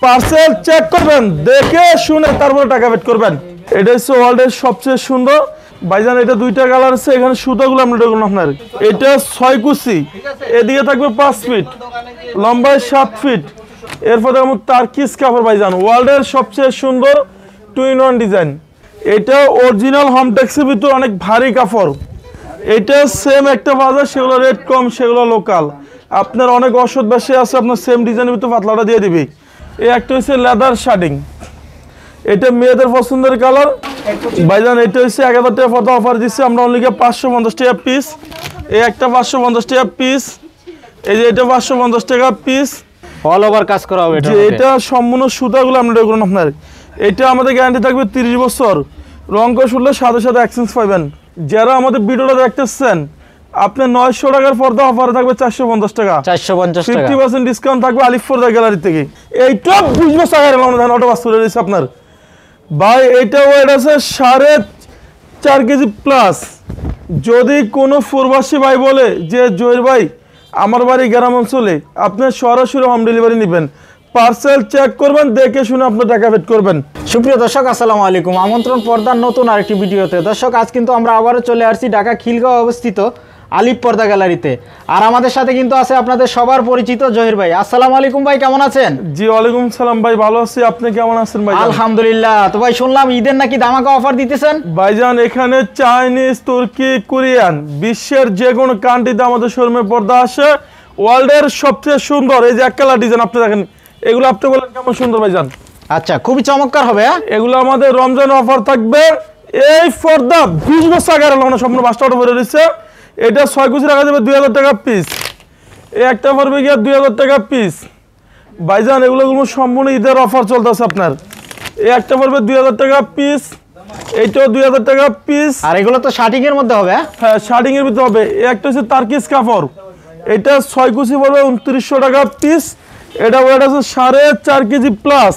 Parcel check করবেন, দেখে শুনে তারপরে টাকা পেড করবেন। এটা হচ্ছে ওয়ার্ল্ডের সবচেয়ে সুন্দর ভাইজান। এটা দুইটা কালার আছে, এখানে সুতাগুলো আমরা দেখুন আপনার। এটা 6 কুচি, এদিকে থাকবে 5 ফিট, লম্বায় 7 ফিট। এরপর দেখুন টার্কিশ কাপড় ভাইজান, ওয়ার্ল্ডের সবচেয়ে সুন্দর 2-in-1 ডিজাইন। এটা অরিজিনাল হোমটেক্সের ভিতর অনেক ভারী কাপড়। এটা সেম একটা বাজার, সেগুলো রেট কম, সেগুলো লোকাল। আপনার অনেক ওষুধ বেশি আছে, আপনার সেম ডিজাইনের ভিতর পাতলাটা দিয়ে দিবি। এই একটা হচ্ছে লেদার শার্টিং, এটা মেয়েদের পছন্দের কালার ভাইজান। এটা হচ্ছে 1000 টাকা পর্দা অফার দিচ্ছি আমরা, অনলি 550 টাকা পিস। এই একটা 550 টাকা পিস, এই যে এটা 550 টাকা পিস, অল ওভার কাজ করা হবে। এটা সম্পূর্ণ সুতাগুলো আমরা দেখুন আপনার। এটা আমাদের গ্যারান্টি থাকবে 30 বছর, রং করে শুনলে সাথে সাথে এক্সচেঞ্জ পাবেন। যারা আমাদের ভিডিওটা দেখতেছেন, আপনার 900 টাকার পর্দা অফারে থাকবে 450 টাকা, 50% ডিসকাউন্ট থাকবে আলিফ পর্দা গ্যালারি থেকে। এইটা 20 বছর আগে অটো বাস করে দিয়েছে আপনার ভাই। এইটা ওয়েট আছে 4.5 কেজি প্লাস। যদি কোনো প্রবাসী ভাই বলে যে জহির ভাই আমার বাড়ি গ্রাম অঞ্চলে, আপনি সরাসরি হোম ডেলিভারি নেবেন, পার্সেল চেক করবেন, দেখে শুনে আপনার টাকা পেড করবেন। সুপ্রিয় দর্শক, আসসালামু আলাইকুম। আমন্ত্রণ পর্দার নতুন আরেকটি ভিডিওতে। দর্শক, আজ কিন্তু আমরা আবারও চলে আসছি ঢাকা খিলগাঁও অবস্থিত আলিফ পর্দা গ্যালারিতে। আর আমাদের সাথে কিন্তু আছে আপনাদের সবার পরিচিত জহির ভাই। আসসালামু আলাইকুম ভাই, কেমন আছেন? জি ওয়ালাইকুম সালাম ভাই, ভালো আছি, আপনি কেমন আছেন ভাই? আলহামদুলিল্লাহ। তো ভাই শুনলাম ঈদের নাকি ধামাকা অফার দিতেছেন ভাইজান। এখানে চাইনিজ, তুর্কি, কোরিয়ান, বিশ্বের যে কোনো কান্ট্রিতে আমাদের শোরুমে পর্দা আসে। ওয়ার্ল্ডের সবচেয়ে সুন্দর এই যে এক কালার ডিজাইন আপনি দেখেন, এগুলো আপনি বলেন কেমন সুন্দর ভাইজান? আচ্ছা, খুবই চমৎকার হবে। এগুলো আমাদের রমজান অফার থাকবে। এই পর্দা 20 বছর আগে সম্পূর্ণ 5টা অর্ডার করে দিচ্ছে। এটা 6 কুচি রাখা যাবে 2000 টাকা পিস। এই একটা পড়বে গিয়ে 2000 টাকা পিস ভাইজান। এগুলো সম্পূর্ণ ঈদের অফার চলতেছে আপনার। এই একটা পড়বে 2000 টাকা পিস, এইটাও 2000 টাকা পিস। আর এগুলো তো শার্টিং এর মধ্যে হবে। হ্যাঁ, শার্টিং এর ভিতরে হবে। এই একটা হচ্ছে টার্কিশ কাপড়, এটা 6 কুচি পড়বে 2900 টাকা পিস। এটা ওয়েট আছে 4.5 কেজি প্লাস,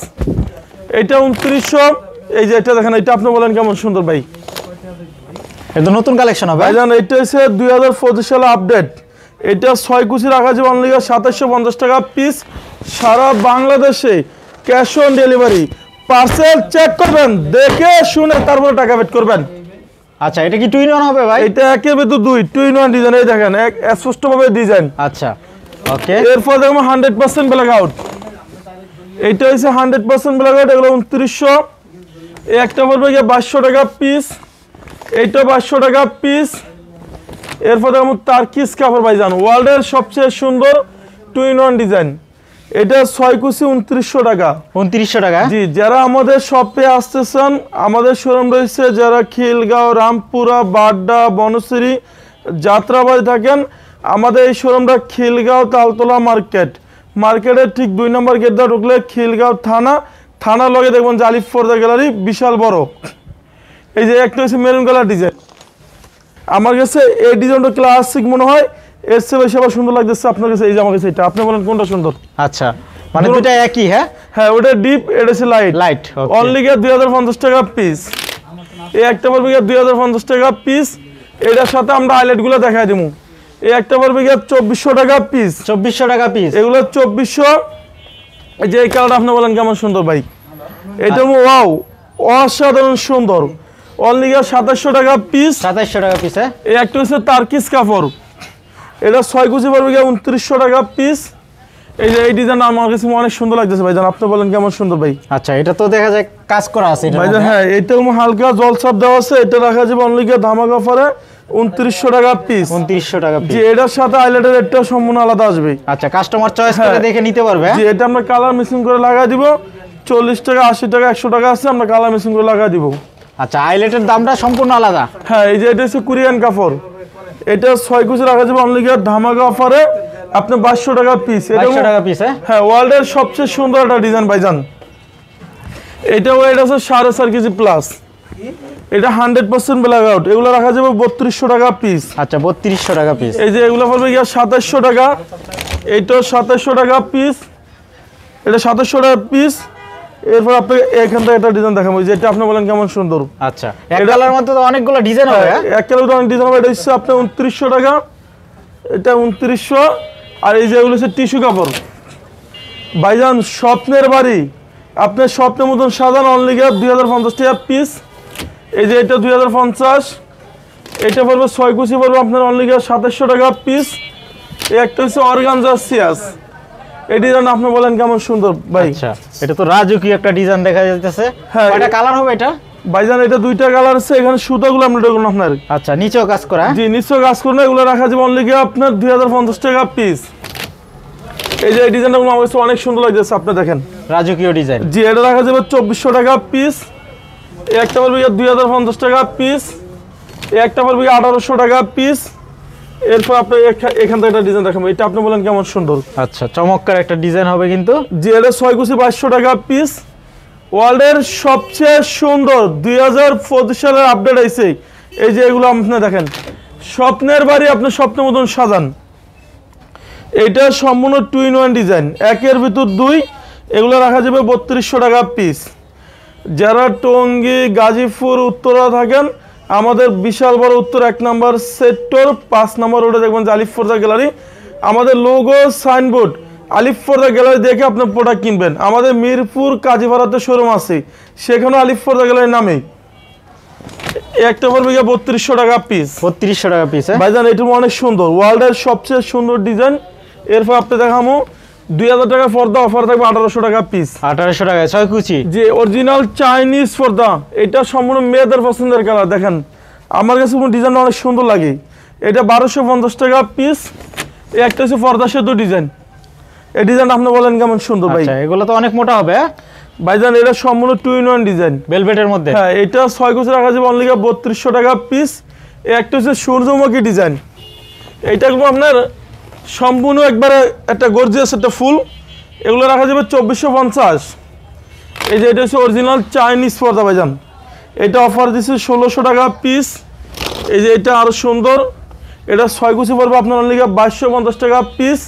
এটা 2900। এই যে এটা দেখেন, এটা আপনি বলেন কেমন সুন্দর ভাই? এটা নতুন কালেকশন হবে ভাইজান। এটা হচ্ছে 2025 সালে আপডেট। এটা 6 কুচি রাখা যাবে অনলি 2750 টাকা পিস। সারা বাংলাদেশে cash on delivery. Parcel check করবেন, দেখে শুনে তারপরে টাকা পেড করবেন। আচ্ছা, এটা কি 2-in-1 হবে ভাই? এটা একের ভিতর 2, 2-in-1 ডিজাইন। এই দেখেন এক স্পষ্টভাবে ডিজাইন। আচ্ছা, ওকে। এরপর দেখো 100% ব্ল্যাক আউট। এইটা হচ্ছে 100% ব্ল্যাক আউট, এগুলো 2900। এই একটা পড়বে গিয়ে 2200 টাকা পিস, এইটা 2200 টাকা পিস। এরপর দেখো টার্কিশ কাপড় ভাইজান, ওয়ার্ল্ডের সবচেয়ে সুন্দর 2-in-1 ডিজাইন। এটা 6 কুচি 2900 টাকা। 2900 টাকা। জি, যারা আমাদের শপে আসতেছেন, আমাদের শোরুম রয়েছে যারা খিলগাঁও, রামপুরা, বাড্ডা, বনশ্রী, যাত্রাবাড়ি থাকেন, আমাদের এই শোরুমটা খিলগাঁও তালতলা মার্কেটের ঠিক 2 নম্বর গেট দিয়ে ঢুকলে খিলগাঁও থানার লগে দেখবেন যে আলিফ পর্দা গ্যালারি, বিশাল বড়। এই যে একটা হচ্ছে মেরুন কালার ডিজাইন, আমার কাছে এই ডিজাইনটা ক্লাসিক মনে হয়, এর চেয়ে বেশি আবার সুন্দর লাগতেছে আপনার কাছে। এই যে আমার কাছে এটা, আপনি বলেন কোনটা সুন্দর? আচ্ছা, মানে দুটো একই? হ্যাঁ, ওটা ডিপ, এটা হচ্ছে লাইট। অনলি 2050 টাকা পিস। এই একটা পড়বে 2050 টাকা পিস। এটার সাথে আমরা হাইলাইট গুলো দেখাই দিব। এই একটা পড়বে 2400 টাকা পিস। 2400 টাকা পিস, এগুলো 2400। এই যে এই কালারটা আপনি বলেন কেমন সুন্দর ভাই? এটা ওয়াও, অসাধারণ সুন্দর। অনলি 2700 টাকা পিস। 2700 টাকা পিস। এই একটা হচ্ছে টার্কিশ কাপড়, এটা 6 কুচি পড়বে 2900 টাকা পিস। এই যে এই ডিজাইন আমার কাছে অনেক সুন্দর লাগতেছে ভাইজান, আপনি বলেন কেমন সুন্দর ভাই? আচ্ছা, এটা তো দেখা যায় কাজ করা আছে এটা ভাইজান। হ্যাঁ, এটা হালকা জলছাপ দেওয়া আছে। এটা রাখা যাবে অনলি ধামাকা অফারে 2900 টাকা পিস। 2900 টাকা পিস। জি, এটার সাথে হাইলাইটের রেটটা সম্পূর্ণ আলাদা আসবে। আচ্ছা, কাস্টমার চয়েস করে দেখে নিতে পারবে। জি, এটা আমরা কালার মিক্সিং করে লাগাই দিব। 40 টাকা, 80 টাকা, 100 টাকা আছে, আমরা কালার মিক্সিং করে লাগাই দিব। আচ্ছা, হাইলাইটের দামটা সম্পূর্ণ আলাদা। হ্যাঁ, এই যে এটা হচ্ছে কোরিয়ান কাপড়, এটা 6 কুচি রাখা যাবে অনলি ধামাকা অফারে আপনি 2200 টাকা পিস। 2200 টাকা পিস। হ্যাঁ, ওয়ার্ল্ডের সবচেয়ে সুন্দর একটা ডিজাইন ভাইজান। এটা ওয়েট আছে 4.5 কেজি প্লাস। এটা 100% ব্ল্যাক আউট। এগুলো রাখা যাবে 3200 টাকা পিস। আচ্ছা, 3200 টাকা পিস। এই যে এগুলো পড়বে 2700 টাকা। এইটাও 2700 টাকা পিস, এটা 2700 টাকা পিস। এরপর আপনাকে এখান থেকে একটা ডিজাইন দেখাবো, যেটা আপনি বলেন কেমন সুন্দর। আচ্ছা, এক কালার মধ্যে তো অনেকগুলো ডিজাইন হবে। এক কালার অনেক ডিজাইন হবে। এটা হচ্ছে আপনার 2900 টাকা, এটা 2900। আর এই যে এগুলো হচ্ছে টিস্যু কাপড়, ভাইজান স্বপ্নের বাড়ি, আপনার স্বপ্নের মতন সাজান অনলি 2050 টাকা পিস। এই যে এটা 2050, এটা পড়বে 6 কুচি পড়বে আপনার অনলি 2700 টাকা পিস। এই একটা হচ্ছে অর্গানজা সিয়াস, এই ডিজাইন আপনি বলেন কেমন সুন্দর ভাই। আচ্ছা, এটা তো রাজকীয় একটা ডিজাইন দেখা যাচ্ছে। হ্যাঁ, কয়টা কালার হবে এটা? ভাইজান এটা দুইটা কালার আছে, এখানে সুতাগুলো আমরা দেখুন আপনার। আচ্ছা, নিচেও কাজ করা? জি, নিশ্চয় কাজ করুন। এগুলো রাখা যাবে অনলি আপনার 2050 টাকা পিস। এই যে এই ডিজাইনটা আমার কাছে অনেক সুন্দর লাগছে, আপনি দেখেন রাজকীয় ডিজাইন। জি, এটা রাখা যাবে 2400 টাকা পিস। এই একটা পড়বে 2050 টাকা পিস। এই একটা পড়বে 1800 টাকা পিস। এরপর আপনি এখান থেকে একটা ডিজাইন দেখাবো, এটা আপনি বলেন কেমন সুন্দর। আচ্ছা, চমৎকার একটা ডিজাইন হবে কিন্তু। জি, এটা 6 কুচি 2200 টাকা পিস। ওয়ার্ল্ডের সবচেয়ে সুন্দর 2025 সালের আপডেট আইছে। এই যে এগুলো আপনি দেখেন, স্বপ্নের বাড়ি আপনি স্বপ্নের মতন সাজান। এটা সম্পূর্ণ 2-in-1 ডিজাইন, একের ভিতর দুই। এগুলো রাখা যাবে 3200 টাকা পিস। যারা টঙ্গী, গাজীপুর, উত্তরা থাকেন, আমাদের বিশাল বড় উত্তর 1 নম্বর সেক্টর 5 নম্বর রোডে দেখবেন যে আলিফ ফরদা গ্যালারি। আমাদের লোগো সাইনবোর্ড আলিফ ফরদা গ্যালারি দেখে আপনার প্রোডাক্ট কিনবেন। আমাদের মিরপুর কাজীপাড়াতে শোরুম আছে, সেখানে আলিফ ফরদা গ্যালারির নামে। একটা পড়বে 3200 টাকা পিস। 3200 টাকা পিস। ভাইজান এটা অনেক সুন্দর, ওয়ার্ল্ডের সবচেয়ে সুন্দর ডিজাইন। এরপর আপনি দেখামো 2000 টাকা পর্দা অফার থাকবে 1800 টাকা পিস। 1800 টাকা 6 কুচি। যে অরিজিনাল চাইনিজ পর্দা, এটা সম্পূর্ণ মেয়েদের পছন্দের কালার। দেখেন আমার কাছে ডিজাইনটা অনেক সুন্দর লাগে। এটা 1250 টাকা পিস। এই একটা হচ্ছে পর্দা সেতু ডিজাইন, এই ডিজাইন আপনি বলেন কেমন সুন্দর ভাই। আচ্ছা, এগুলো তো অনেক মোটা হবে। ভাইজান এটা সম্পূর্ণ 2-in-1 ডিজাইন, ভেলভেটের মধ্যে। হ্যাঁ, এটা 6 কুচি রাখা যাবে অনলি 3200 টাকা পিস। এই একটা হচ্ছে সূর্যমুখী ডিজাইন, এইটা আপনার সম্পূর্ণ একবারে একটা গর্জিয়াস একটা ফুল। এগুলো রাখা যাবে 2450। এই যে এটা হচ্ছে অরিজিনাল চাইনিজ পর্দা ভাইজান, এটা অফার দিচ্ছে 1600 টাকা পিস। এই যে এটা আরও সুন্দর, এটা 6 কুচি পড়বে আপনার অনলি 2250 টাকা পিস।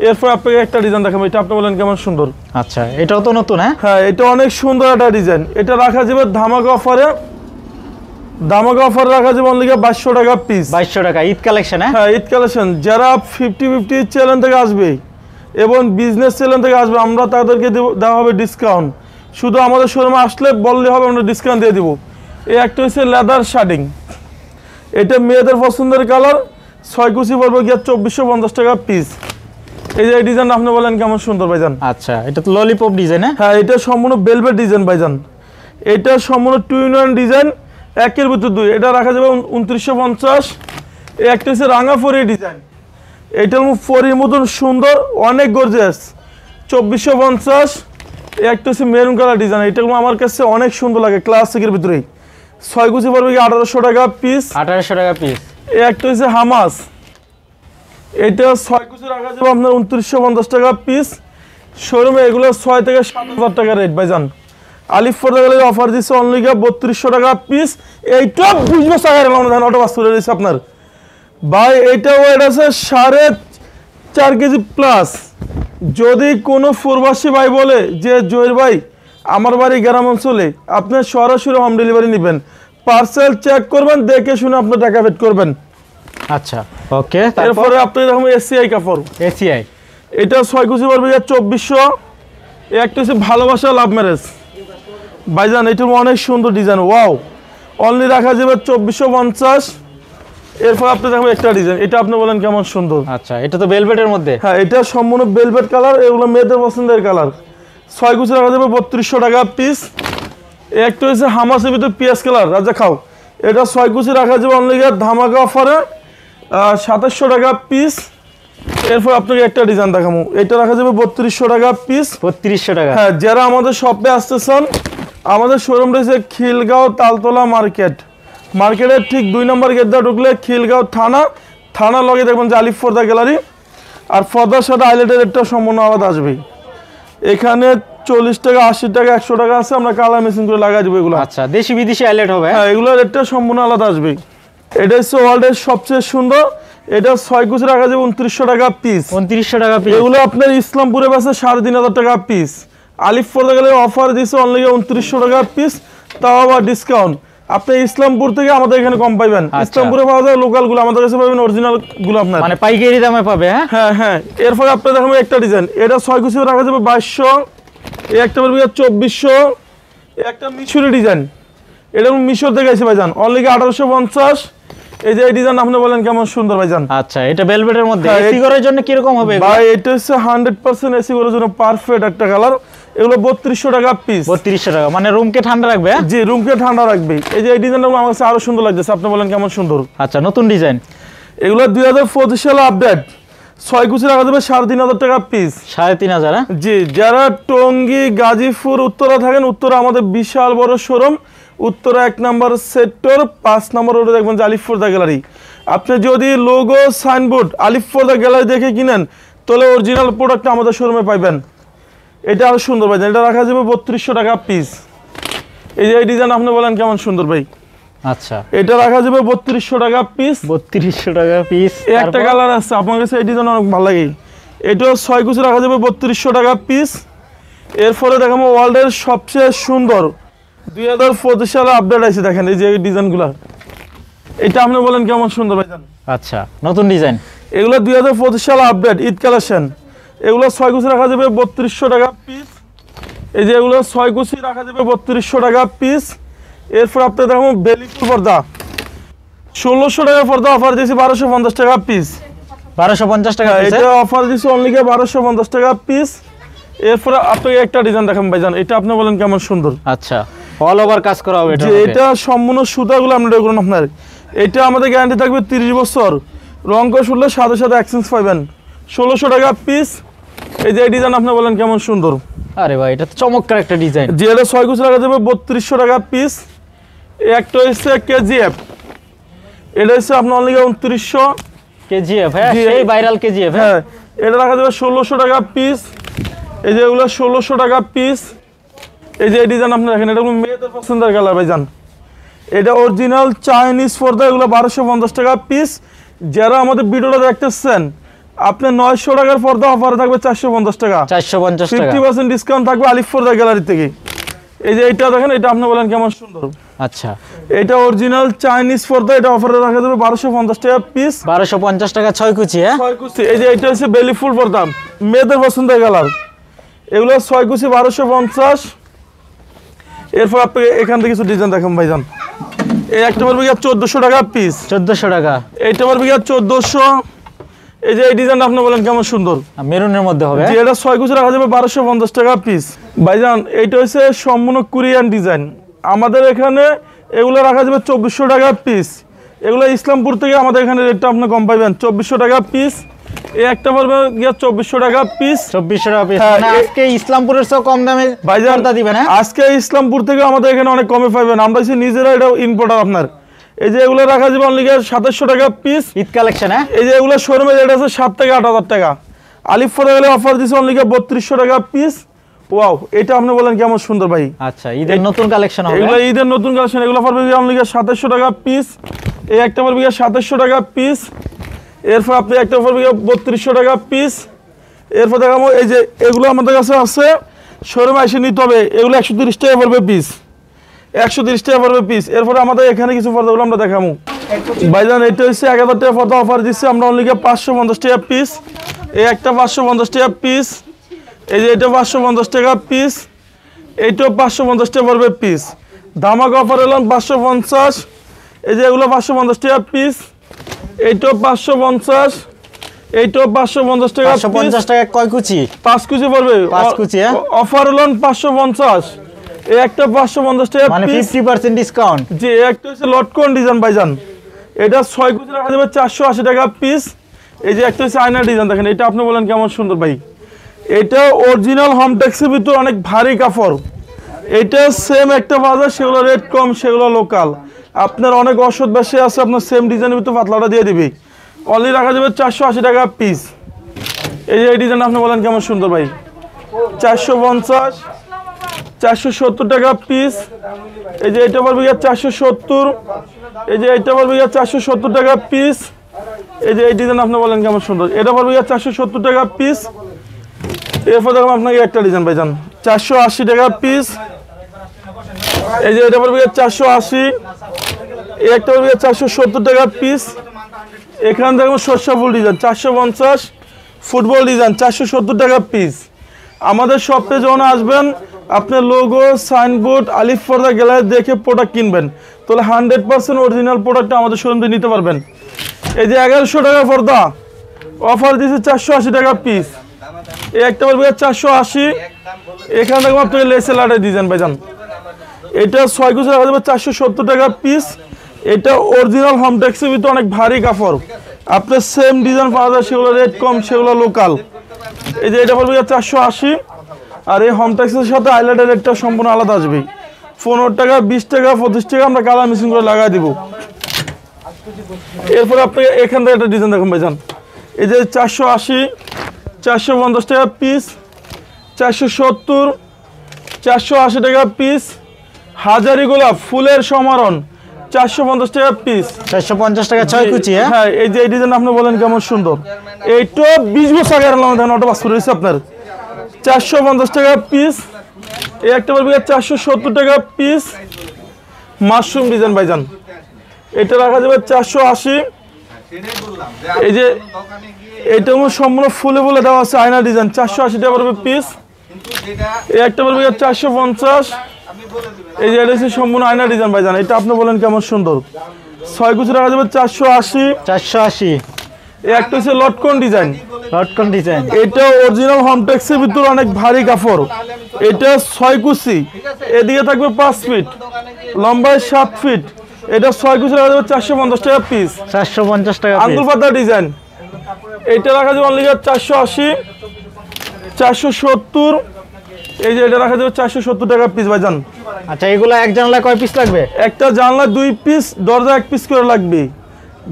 এরপর আপনাকে একটা ডিজাইন দেখাবো, এটা আপনি বলেন কেমন সুন্দর। আচ্ছা, এটাও তো নতুন। হ্যাঁ, এটা অনেক সুন্দর একটা ডিজাইন। এটা রাখা যাবে ধামাকা অফারে, ধামাকা অফার রাখা যাবে অনলি 2200 টাকা পিস। 2200 টাকা ঈদ কালেকশন। হ্যাঁ, ঈদ কালেকশন। যারা 50-50 চ্যানেল থেকে আসবে এবং বিজনেস চ্যানেল থেকে আসবে, আমরা তাদেরকে দেওয়া হবে ডিসকাউন্ট। শুধু আমাদের শোরুমে আসলে বললে হবে, আমরা ডিসকাউন্ট দিয়ে দিব। এই একটা হচ্ছে লেদার শার্টিং, এটা মেয়েদের পছন্দের কালার। 6 কুচি পড়বে 2450 টাকা পিস। এই যে এই ডিজাইন আপনি বলেন কেমন সুন্দর ভাইজান। আচ্ছা, এটা তো ললিপপ ডিজাইন। হ্যাঁ, এটা সম্পূর্ণ ভেলভেট ডিজাইন ভাইজান। এটা সম্পূর্ণ 2-in-1 ডিজাইন, একের ভিতর দুই। এটা রাখা যাবে 2950। এই একটা হচ্ছে রাঙাফড়ি ডিজাইন, এটার ফরির মতন সুন্দর, অনেক গর্জিয়াস, 2450। এই একটা হচ্ছে মেরুন কালার ডিজাইন, এটাগুলো আমার কাছে অনেক সুন্দর লাগে, ক্লাসিকের ভিতরেই। 6 কুচি পড়বে 1800 টাকা পিস। 1800 টাকা পিস। এই একটা হচ্ছে হামাস, এটা 6 কুচি রাখা যাবে আপনার 2950 টাকা পিস। শোরুমে এগুলো 6 থেকে 7000 টাকা রেট ভাইজান। আলিফ ফরদা গ্যালারি অফার দিচ্ছে অনলি 3200 টাকা পিস। এইটা বুঝবো সাহের অটো বাস করে দিচ্ছে আপনার ভাই। এটা ওয়েট আছে 4.5 কেজি প্লাস। যদি কোনো প্রবাসী ভাই বলে যে জহির ভাই আমার বাড়ি গ্রাম অঞ্চলে, আপনি সরাসরি হোম ডেলিভারি নেবেন, পার্সেল চেক করবেন, দেখে শুনে আপনি টাকা পেড করবেন। আচ্ছা, ওকে। তারপরে আপনি এরকম এসিআই কাপড়, এসিআই, এটা 6 কুচি পড়বে 2400। একটা হচ্ছে ভালোবাসা লাভ ম্যারেজ ভাইজান, এটার অনেক সুন্দর ডিজাইন, ওয়াও। অনলি রাখা যাবে 2450। এরপর আপনি দেখবেন একটা ডিজাইন, এটা আপনি বলেন কেমন সুন্দর। আচ্ছা, এটা তো ভেলভেটের মধ্যে। হ্যাঁ, এটা সম্পূর্ণ ভেলভেট কালার, এগুলো মেয়েদের পছন্দের কালার। 6 কুচি রাখা যাবে 3200 টাকা পিস। একটা হচ্ছে হামাসের ভিতরে পিএস কালার, রাজা খাও, এটা 6 কুচি রাখা যাবে অনলি ধামাকা অফারে 2700 টাকা পিস। এরপর আপনাকে একটা ডিজাইন দেখাবো, এটা রাখা যাবে 3200 টাকা পিস। 3200 টাকা। হ্যাঁ, যারা আমাদের শপে আসতে চান, আমাদের শোরুম রয়েছে খিলগাঁও তালতলা মার্কেট, মার্কেটের ঠিক 2 নম্বর গেট দিয়ে ঢুকলে খিলগাঁও থানা লগে দেখবেন যে আলিফ ফরদা গ্যালারি। আর ফরদার সাথে আইলেটের রেটটা সম্পূর্ণ আলাদা আসবে। এখানে 40 টাকা, 80 টাকা, 100 টাকা আছে, আমরা কালার মেশিন করে লাগাই দেবো এগুলো। আচ্ছা, দেশি বিদেশি আইলেট হবে। হ্যাঁ, এগুলোর রেটটা সম্পূর্ণ আলাদা আসবে। এটা হচ্ছে ওয়ার্ল্ডের সবচেয়ে সুন্দর, এটা 6 কুচি রাখা যাবে 2900 টাকা পিস। 2900 টাকা পিস। এগুলো আপনার ইসলামপুরে বেচে 3500 টাকা পিস। আলিফ ফরদা গ্যালারি অফার দিচ্ছে অনলি 2900 টাকা পিস, তাও আবার ডিসকাউন্ট। আপনি ইসলামপুর থেকে আমাদের এখানে কম পাইবেন। ইসলামপুরে পাওয়া যায় লোকাল গুলো, আমাদের কাছে পাবেন অরিজিনাল গুলো আপনার, মানে পাইকারি দামে পাবে। হ্যাঁ হ্যাঁ। এরপরে আপনি দেখাবো একটা ডিজাইন, এটা 6 কুচি রাখা যাবে 2200, এই একটা পারবে 2400, একটা মিশরি ডিজাইন, এটা মিশর থেকে এসে ভাইজান অনলি 1850। এই যে এই ডিজাইন আপনি বলেন কেমন সুন্দর ভাইজান। আচ্ছা, এটা ভেলভেটের মধ্যে এসি ঘরের জন্য কি রকম হবে ভাই? এটা হচ্ছে 100% এসি ঘরের জন্য পারফেক্ট একটা কালার। এগুলো 3200 টাকা পিস। 3200 টাকা, মানে রুমকে ঠান্ডা রাখবে। জি, রুমকে ঠান্ডা রাখবে। এই যে এই ডিজাইনটা আমার কাছে আরো সুন্দর লাগতেছে, আপনি বলেন কেমন সুন্দর। আচ্ছা, নতুন ডিজাইন এগুলো 2025 সালে আপডেট, 6 কুচি রাখা যাবে 3500 টাকা পিস। 3500। জি, যারা টঙ্গী, গাজীপুর, উত্তরা থাকেন, উত্তরা আমাদের বিশাল বড় শোরুম, উত্তরা 1 নম্বর সেক্টর 5 নম্বর রোডে দেখবেন যে আলিফ পর্দা গ্যালারি। আপনি যদি লোগো সাইনবোর্ড আলিফ পর্দা গ্যালারি দেখে কিনেন তাহলে অরিজিনাল প্রোডাক্ট আমাদের শোরুমে পাইবেন। এটা আরো সুন্দর ভাই, এটা রাখা যাবে 3200 টাকা পিস। এই যে এই ডিজাইন আপনি বলেন কেমন সুন্দর ভাই। আচ্ছা, এটা রাখা যাবে 3200 টাকা পিস। 3200 টাকা পিস। একটা কালার আছে আপনার কাছে, এই ডিজাইন অনেক ভালো লাগে। এটাও 6 কুচি রাখা যাবে 3200 টাকা পিস। এরপরে দেখাবো ওয়ার্ল্ডের সবচেয়ে সুন্দর 2025 সালে আপডেট আছে, দেখেন এই যে ডিজাইনগুলো। এটা আপনি বলেন কেমন সুন্দর ভাইজান। আচ্ছা, নতুন ডিজাইন, এগুলো 2025 সালে আপডেট ঈদ কালেকশন। এগুলো 6 কুচি রাখা যাবে 3200 টাকা পিস। এই যে এগুলো 6 কুচি রাখা যাবে 3200 টাকা পিস। এরপর আপনি দেখাবো বেলিফুল পর্দা, 1600 টাকা পর্দা অফার দিয়েছি 1250 টাকা পিস। 1250 টাকা পিস, এটা অফার দিয়েছি অনলি 1250 টাকা পিস। এরপর আপনাকে একটা ডিজাইন দেখাম ভাইজান, এটা আপনি বলেন কেমন সুন্দর। আচ্ছা, অল ওভার কাজ করা হবে এটা। এটা সম্পূর্ণ সুতাগুলো আমরা করুন আপনার। এটা আমাদের গ্যারান্টি থাকবে 30 বছর, রং কোর্স হলে সাথে সাথে এক্সচেঞ্জ পাবেন। 1600 টাকা পিস। এই যে এই ডিজাইন আপনি বলেন কেমন সুন্দর। আরে ভাই, এটা তো চমৎকার একটা ডিজাইন। যে এটা 6 কুচি রাখা যাবে 3200 টাকা পিস। একটা হচ্ছে কেজিএফ, এটা হচ্ছে আপনার অনলি 2900 কেজিএফ। হ্যাঁ, সেই ভাইরাল কেজিএফ। হ্যাঁ, এটা রাখা যাবে 1600 টাকা পিস। এই যে এগুলো 1600 টাকা পিস। এই যে এই ডিজাইন আপনি দেখেন, এটা মেয়েদের পছন্দের কালার ভাইজান। এটা অরিজিনাল চাইনিজ পর্দা, এগুলো 1250 টাকা পিস। যারা আমাদের ভিডিওটা দেখতেছেন, আপনি 900 টাকার পর্দা অফারে থাকবে 450 টাকা। 450 টাকা 50% ডিসকাউন্ট থাকবে আলিফ পর্দা গ্যালারি থেকে। এই যে এইটা দেখেন, এটা আপনি বলেন কেমন সুন্দর। আচ্ছা, এটা অরিজিনাল চাইনিজ পর্দা, এটা অফারে রাখা যাবে 1250 টাকা পিস। 1250 টাকা 6 কুচি। হ্যাঁ, 6 কুচি। এই যে এটা হচ্ছে বেলি ফুল পর্দা, মেয়েদের পছন্দের কালার। এগুলো 6 কুচি 1250। এরপর আপনি এখান থেকে কিছু ডিজাইন দেখাম ভাইজান। এই একটা পারবে 1400 টাকা পিস। 1400 টাকা। এইটা পারবে 1400। এই যে এই ডিজাইন আপনি বলেন কেমন সুন্দর, মেরুনের মধ্যে হবে। যে এটা 6 কুচি রাখা যাবে 1250 টাকা পিস। ভাইজান এইটা হচ্ছে সম্পূর্ণ কোরিয়ান ডিজাইন, আমাদের এখানে এগুলো রাখা যাবে 2400 টাকা পিস। এগুলো ইসলামপুর থেকে আমাদের এখানে রেটটা আপনি কম পাইবেন, 2400 টাকা পিস। এই একটা পারবে 2400 টাকা পিস। 2400 টাকা পিস। হ্যাঁ, মানে আজকে ইসলামপুরের চেয়ে কম দামে ভাইজান পর্দা দিবেন। হ্যাঁ, আজকে ইসলামপুর থেকে আমাদের এখানে অনেক কমে পাইবেন, আমরা হচ্ছে নিজেরা এটা ইম্পোর্টার আপনার। এই যে এগুলো রাখা যাবে অনলি 2700 টাকা পিস। ঈদ কালেকশন। হ্যাঁ, এই যে এগুলো শোরুমে রেট আছে 7 থেকে 8000 টাকা। আলিফ পরে গেলে অফার দিচ্ছে অনলি 3200 টাকা পিস। ওয়াও, এটা আপনি বলেন কেমন সুন্দর ভাই। আচ্ছা, ঈদের নতুন কালেকশন হবে। এগুলো ঈদের নতুন কালেকশন, এগুলো পারবে অনলি 2700 টাকা পিস। এই একটা পারবে 2700 টাকা পিস। এরপর আপনি একটা পারবে 3200 টাকা পিস। এরপর দেখাবো এই যে এগুলো আমাদের কাছে আছে, শোরুমে এসে নিতে হবে। এগুলো 130 টাকা পড়বে পিস, 130 টাকা পড়বে পিস। এরপরে আমাদের এখানে কিছু পর্দাগুলো আমরা দেখাবো ভাইজান। এটা হচ্ছে 1000 টাকা পর্দা অফার দিচ্ছে আমরা অনলি 550 টাকা পিস। এই একটা 550 টাকা পিস। এই যে এটা 550 টাকা পিস। এইটাও 550 টাকা পড়বে পিস। ধামাকা অফার এলাম 550। এই যে এগুলো 550 টাকা পিস। এইটাও 550। এইটাও 550 টাকা। 550 টাকা কয় কুচি? 5 কুচি পড়বে। 5 কুচি। হ্যাঁ, অফার এলাম 550। এই একটা 550 টাকা মানে পিস। 50% ডিসকাউন্ট। জি, একটা হচ্ছে লটকন ডিজাইন ভাইজান, এটা 6 কুচি রাখা যাবে 480 টাকা পিস। এই যে একটা হচ্ছে আয়না ডিজাইন, দেখেন এটা আপনি বলেন কেমন সুন্দর ভাই। এটা অরিজিনাল হোমটেক্সের ভিতর অনেক ভারী কাপড়। এটা সেম একটা বাজার, সেগুলো রেট কম, সেগুলো লোকাল। আপনার অনেক ওষুধ বেশি আছে, আপনার সেম ডিজাইনের ভিতর পাতলাটা দিয়ে দিবি, অনলি রাখা যাবে 480 টাকা পিস। এই যে এই ডিজাইন আপনি বলেন কেমন সুন্দর ভাই। 450, 470 টাকা পিস। এই যে এটা পড়বে 470। এই যে এটা পড়বে 470 টাকা পিস। এই যে এই ডিজাইন আপনি বলেন কেমন সুন্দর, এটা পড়বে 470 টাকা পিস। এরপর দেখুন আপনাকে একটা ডিজাইন ভাইজান 480 টাকা পিস। এই যে এটা পড়বে 480। এই একটা পড়বে 470 টাকা পিস। এখানে দেখুন সরষা ফুল ডিজাইন 450, ফুটবল ডিজাইন 470 টাকা পিস। আমাদের শপে যখন আসবেন আপনি লোগো সাইনবোর্ড আলিফ পর্দা গ্যালারি দেখে প্রোডাক্ট কিনবেন, তাহলে 100% অরিজিনাল প্রোডাক্টটা আমাদের শোরুম থেকে নিতে পারবেন। এই যে 1100 টাকা পর্দা অফার দিয়েছে 480 টাকা পিস। এই একটা পড়বে 480। এখানে দেখুন আপনাকে লেসে লাটে ডিজাইন ভাইজান, এটা 6 কুচি রাখা যাবে 470 টাকা পিস। এটা অরিজিনাল হোমটেক্সের ভিতরে অনেক ভারী কাপড়, আপনার সেম ডিজাইন পাওয়া যায়, সেগুলো রেট কম, সেগুলো লোকাল। এই যে এটা পড়বে 480। আর এই হোমটেক্সের সাথে আইল্যান্ডের রেটটা সম্পূর্ণ আলাদা আসবে, 15 টাকা, 20 টাকা, 25 টাকা আমরা কালার মিক্সিং করে লাগাই দিব। এরপরে আপনাকে এখান থেকে একটা ডিজাইন দেখুন ভাইজান, এই যে 480, 450 টাকা পিস, 470, 480 টাকা পিস। হাজারি গোলাপ ফুলের সমারণ 450 টাকা পিস। 450 টাকা 6 কুচি। হ্যাঁ, এই যে এই ডিজাইন আপনি বলেন কেমন সুন্দর, এইটা 20 বছর আগে ওটা বাস রয়েছে আপনার 450 টাকা পিস। এই একটা বলবি 470 টাকা পিস। মাশরুম ডিজাইন ভাইজান, এটা রাখা যাবে 480। এই যে এটা সম্পূর্ণ ফুলে ফুলে দেওয়া আছে আয়না ডিজাইন 480 টাকা পড়বে পিস। এই একটা বলবি 450। এই যে এটা হচ্ছে সম্পূর্ণ আয়না ডিজাইন ভাইজান, এটা আপনি বলেন কেমন সুন্দর, 6 কুচি রাখা যাবে 480। 480। এই একটা হচ্ছে লটকন ডিজাইন, লটকন ডিজাইন, এটা অরিজিনাল হোমটেক্সের ভিতরে অনেক ভারী কাপড়। এটা 6 কুচি, এদিকে থাকবে 5 ফিট, লম্বায় 7 ফিট। এটা 6 কুচি রাখা যাবে 450 টাকা পিস। 450 টাকা আঙ্গুল পাতা ডিজাইন, এটা রাখা যাবে অনলি 480, 470। এই যে এটা রাখা যাবে 470 টাকা পিস ভাইজান। আচ্ছা, এগুলা এক জানলায় কয় পিস লাগবে? একটা জানলা 2 পিস, দরজা 1 পিস করে লাগবে।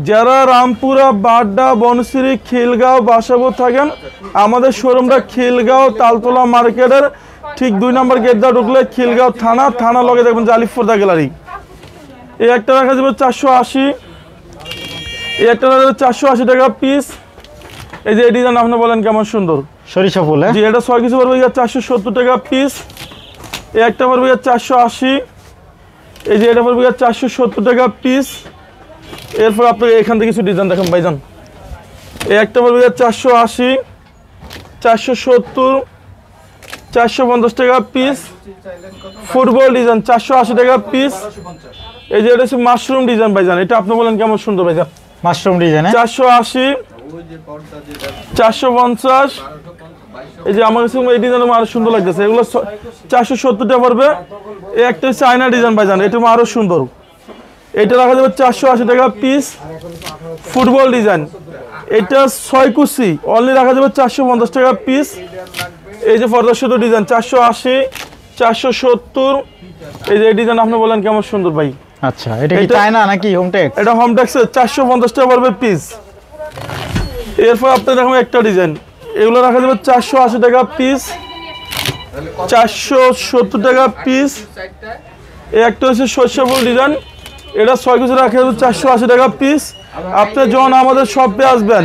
যারা রামপুরা, বাড্ডা, বনশ্রী, খিলগাঁও, বাসাবো থাকেন, আমাদের শোরুমটা খিলগাঁও তালতলা মার্কেটের ঠিক 2 নম্বর গেট দিয়ে ঢুকলে খিলগাঁও থানা লগে দেখবেন যে আলিফ পর্দা গ্যালারি। এই একটা রাখা যাবে 480। এই একটা রাখা যাবে 480 টাকা পিস। এই যে এই ডিজাইন আপনি বলেন কেমন সুন্দর, সরিষা ফুল। জি, এটা 6 কিছু পড়বে 470 টাকা পিস। এই একটা পড়বে 480। এই যে এটা পড়বে 470 টাকা পিস। এরপর আপনাকে এখান থেকে কিছু ডিজাইন দেখেন ভাইজান, এই একটা পড়বে 480, 470, 450 টাকা পিস। ফুটবল ডিজাইন 480 টাকা পিস। এই যে এটা হচ্ছে মাশরুম ডিজাইন ভাইজান, এটা আপনি বলেন কেমন সুন্দর ভাইজান, মাশরুম ডিজাইন 480, 450। এই যে আমার কাছে এই ডিজাইন আরো সুন্দর লাগতেছে, এগুলো 470 টাকা পড়বে। এই একটা হচ্ছে আয়না ডিজাইন ভাইজান, এটা আরো সুন্দর, এটা রাখা যাবে 480 টাকা পিস। ফুটবল ডিজাইন, এটা 6 কুচি, অনলি রাখা যাবে 450 টাকা পিস। এই যে পর্দা শুধু ডিজাইন 480, 470। এই যে এই ডিজাইন আপনি বলেন কেমন সুন্দর ভাই। আচ্ছা, এটা কি চায়না নাকি হোমটেক্স? এটা হোমটেক্সের 450 টাকা পড়বে পিস। এরপর আপনি দেখুন একটা ডিজাইন, এগুলো রাখা যাবে 480 টাকা পিস, 470 টাকা পিস। এই একটা হচ্ছে সরষা ফুল ডিজাইন, এটা 6 কুচি রাখা যাবে 480 টাকা পিস। আপনি যখন আমাদের শপে আসবেন,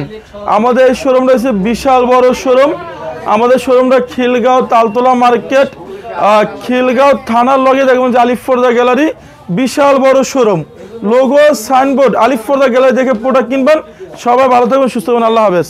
আমাদের এই শোরুমটা হচ্ছে বিশাল বড় শোরুম। আমাদের শোরুমটা খিলগাঁও তালতলা মার্কেট, খিলগাঁও থানার লগে দেখবেন যে আলিফ পর্দা গ্যালারি, বিশাল বড় শোরুম। লোগো সাইনবোর্ড আলিফ পর্দা গ্যালারি দেখে প্রোডাক্ট কিনবেন। সবাই ভালো থাকবেন, সুস্থ থাকবেন, আল্লাহ হাফেজ।